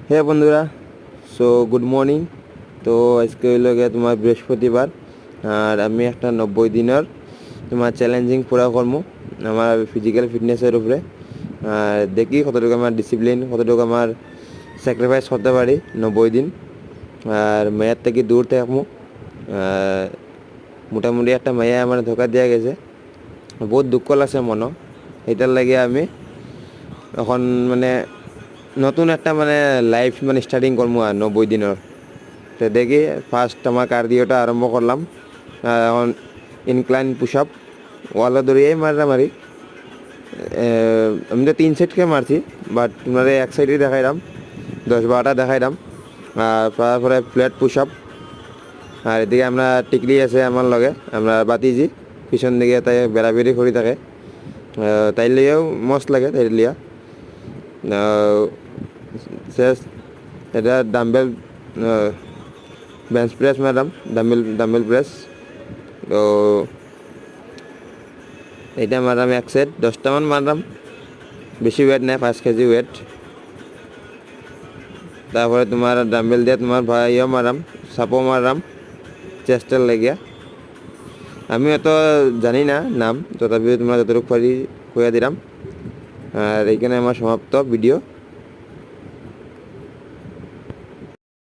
হে বন্ধুরা, so good morning. তো আজকে হইল গিয়ে তোমার বৃহস্পতিবার, আর আমি একটা 90 দিনের তোমার চ্যালেঞ্জিং পুরা করবো আমার ফিজিক্যাল ফিটনেসের উপরে। আর দেখি কতটুকু আমার ডিসিপ্লিন, কতটুকু আমার স্যাক্রিফাইস করতে পারি 90 দিন, আর মেয়ের থেকে দূর থাকবো। মোটামুটি একটা মেয়ে আমার ধোকা দিয়া গেছে, বহুত দুঃখ লাগছে মনো। এটার লাগে আমি এখন মানে নতুন একটা লাইফ স্টার্টিং করবো আর 90 দিনের। তো দেখি ফার্স্ট আমার কার্ডিওটা আরম্ভ করলাম। এখন ইনক্লাইন পুশ আপ ওয়ালে দৌড়িয়েই মারি। আমি তো 3 সেটকে মারছি, বাট তোমার এক সাইডেই দেখাইলাম, 10-12টা দেখাইলাম। আর তারপরে ফ্ল্যাট পুশ আপ। আর এদিকে আমরা টিকলি আছে আমার লগে, আমরা বাতিজি পিছন দিকে তাই বেড়াবেড়ি করে থাকে। তাই লিয়েও মস্ত লাগে তাই লিয়া। শেষ এটা ডাম্বেল বেঞ্চ প্রেস মারলাম, ডাম্বেল প্রেস। তো এইটা মারলাম এক সেট, 10টামান মারলাম, বেশি ওয়েট নেই, 5 কেজি ওয়েট। তারপরে তোমার ডাম্বেল দিয়ে তোমার ইয়ে মারলাম, সাপও মারলাম চেস্টের লেগিয়া। আমি অত জানি না নাম, তথাপিও তোমরা যতটুকু পারি কইয়া দিলাম। আর এইখানে আমার সমাপ্ত ভিডিও।